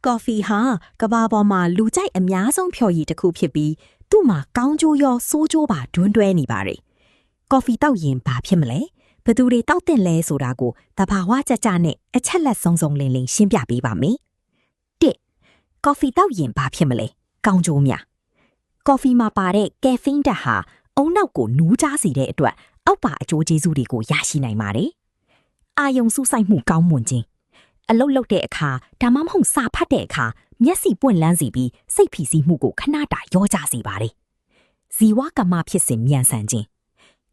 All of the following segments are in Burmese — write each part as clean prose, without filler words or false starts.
ကော်ဖီဟာကဘာပေါ်မှာလူကြိုက်အများဆုံးဖြော်ရည်တစ်ခုဖြစ်ပြီးသူ့မှာကောင်းကျိုးရောဆိုးကျိုးပါတွန်းတွဲနေပါတယ်။ကော်ဖီတောက်ရင်ဘာဖြစ်မလဲ။ဘယ်သူတွေတောက်တင်လဲဆိုတာကိုတဘာဝကြကြနဲ့အချက်လက်စုံစုံလင်လင်ရှင်းပြပေးပါမယ်။၁ကော်ဖီတောက်ရင်ဘာဖြစ်မလဲ။ကောင်းကျိုးများ။ကော်ဖီမှာပါတဲ့ကယ်ဖင်းဓာတ်ဟာအုံနောက်ကိုနူးကြားစေတဲ့အတွက်အောက်ပါအကျိုးကျေးဇူးတွေကိုရရှိနိုင်ပါတယ်။အာယုံစူးစိုက်မှုကောင်းမွန်ခြင်းအလုတ်လုတ်တဲ့အခါဒါမှမဟုတ်စာဖတ်တဲ့အခါမျက်စိပွင့်လန်းစီပြီးစိတ်ဖိစီးမှုကိုခဏတာရောကြစေပါတယ်။ဇီဝကမ္မဖြစ်စဉ်မြန်ဆန်ခြင်း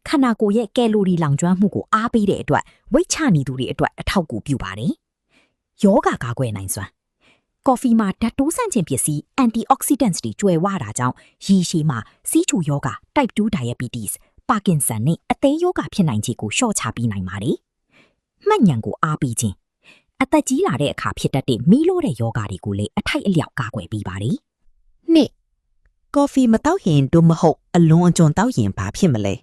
ခန္ဓာကိုယ်ရဲ့ကယ်လိုရီလောင်ကျွမ်းမှုကိုအားပေးတဲ့အတွက်ဝိတ်ချနေသူတွေအတွက်အထောက်အကူပြုပါတယ်။ယောဂကာကွယ်နိုင်စွမ်းကော်ဖီမှာဓာတ်တိုးဆန့်ကျင်ပစ္စည်း antioxidants တွေကျွဲဝတာကြောင့်ရေရှည်မှာစီးချိုယောဂ type 2 diabetes ပါကင်ဆန်နဲ့အသေးယောဂဖြစ်နိုင်ခြေကိုလျှော့ချပေးနိုင်ပါတယ်။မှတ်ဉာဏ်ကိုအားပေးခြင်းအသက်ကြီးလာတဲ့အခါဖြစ်တတ်တဲ့မီးလို့တဲ့ယောဂတွေကိုလည်းအထိုက်အလျောက်ကာကွယ်ပေးပါတယ်။နှစ်ကော်ဖီမတောက်ရင်တို့မဟုတ်အလွန်အကျွံတောက်ရင်ဘာဖြစ်မလဲ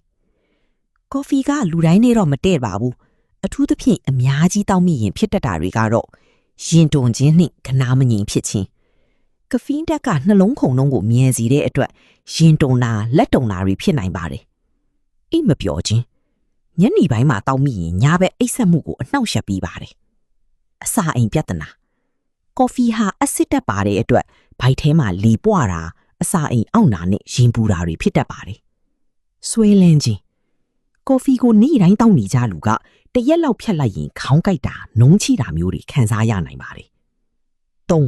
။ကော်ဖီကလူတိုင်းနဲ့တော့မတည့်ပါဘူး။အထူးသဖြင့်အများကြီးတောက်မိရင်ဖြစ်တတ်တာတွေကတော့ရင်တွန်ခြင်းနဲ့ခနာမငြိမ်ဖြစ်ခြင်းကဖင်းဓာတ်ကနှလုံးခုန်လုံးကိုမြင်စေတဲ့အတွက်ရင်တွန်တာလက်တုံတာတွေဖြစ်နိုင်ပါတယ်။အိမ်မပျော်ခြင်းညနေပိုင်းမှာတောက်မိရင်ညဘက်အိပ်ဆက်မှုကိုအနှောက်ယှက်ပေးပါတယ်။အစာအိမ်ပြဿနာကော်ဖီဟာအက်ဆစ်ဓာတ်ပါတဲ့အတွက်ဘိုက်ထဲမှာလေပွားတာအစာအိမ်အောင့်တာနဲ့ရင်ပူတာတွေဖြစ်တတ်ပါတယ်။ဆွဲလန်းခြင်းကော်ဖီကိုနေ့တိုင်းတောက်နေကြလူကတရက်လောက်ဖြတ်လိုက်ရင်ခေါင်းကိုက်တာနှုံးချိတာမျိုးတွေခံစားရနိုင်ပါတယ်။၃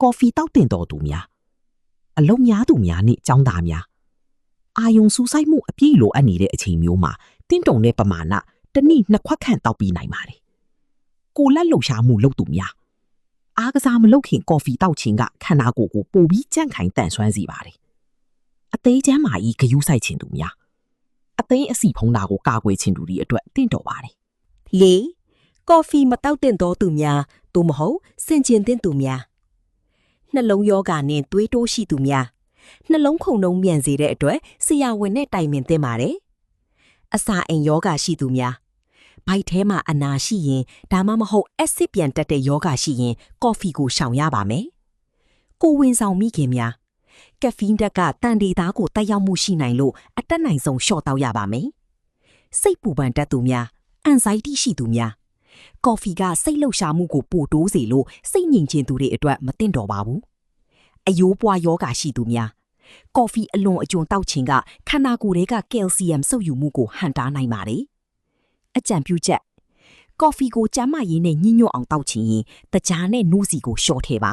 ကော်ဖီတောက်တင်တော်သူများအလုံးများသူများနဲ့ចောင်းသားများအာယုံစူးစိုက်မှုအပြည့်လိုအပ်နေတဲ့အချိန်မျိုးမှာတင်းတုံတဲ့ပမာဏတစ်နည်းနှစ်ခွက်ခန့်တောက်ပြီးနိုင်ပါတယ်။ကိုလက်လှုပ်ရှားမှုလုပ်သူများအားကစားမလုပ်ခင်ကော်ဖီတောက်ခြင်းကခန္ဓာကိုယ်ကိုပိုပြီးကြန့်ခိုင်တန့်ဆွမ်းစေပါတယ်။အသေးချမ်းမာကြီးဂယုစိုက်ခြင်းသူများအသိအစီဖုံးတာကိုကာကွယ်ခြင်းတူတွေအတွက်တင့်တော်ပါတယ်။၄ကော်ဖီမတောက်တင်တော်သူများသို့မဟုတ်ဆင်ကျင်တင်သူများနှလုံးယောဂနဲ့သွေးတိုးရှိသူများနှလုံးခုန်နှုန်းမြန်စေတဲ့အတွက်ဆရာဝန်နဲ့တိုင်ပင်သင့်ပါတယ်။အစာအိမ်ယောဂရှိသူများဘိုက်ထဲမှာအနာရှိရင်ဒါမှမဟုတ်အက်ဆစ်ပြန်တက်တဲ့ယောဂရှိရင်ကော်ဖီကိုရှောင်ရပါမယ်။ကိုဝင်ဆောင်မိခင်များကက်ဖင်းဓာတ်ကတန်ဒေသားကိုတက်ရောက်မှုရှိနိုင်လို့အတက်နိုင်ဆုံးလျှော့တောက်ရပါမယ်။စိတ်ပူပန်တတ်သူများအန်ဆိုက်တီရှိသူများကော်ဖီကစိတ်လှုပ်ရှားမှုကိုပိုတိုးစေလို့စိတ်ငြိမ်ခြင်းသူတွေအတွက်မသင့်တော်ပါဘူး။အယိုးပွားယောဂရှိသူများကော်ဖီအလွန်အကျွံတောက်ခြင်းကခန္ဓာကိုယ်တွေကကယ်လ်ဆီယမ်စုပ်ယူမှုကိုဟန့်တားနိုင်ပါတယ်။အကြံပြုချက်ကော်ဖီကိုကျန်းမာရေးနဲ့ညှိညွတ်အောင်တောက်ခြင်းရင်တကြားနဲ့နိုးစီကိုလျှော့ထဲပါ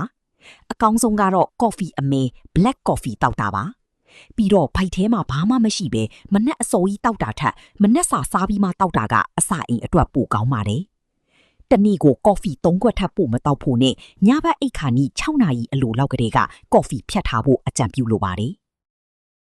အကောင်းဆုံးကတော့ကော်ဖီအမဲ black coffee တောက်တာပါပြီးတော့ဘိုက်ထဲမှာဘာမှမရှိပဲမနက်အစောကြီးတောက်တာထက်မနက်စာစားပြီးမှတောက်တာကအစာအိမ်အတွက်ပိုကောင်းပါတယ်တနေ့ကိုကော်ဖီ3ခွက်ထပ်ပို့မတောက်ဖို့နဲ့ညဘက်အိတ်ခါနီး6နာရီအလိုလောက်ကလေးကကော်ဖီဖြတ်ထားဖို့အကြံပြုလိုပါတယ်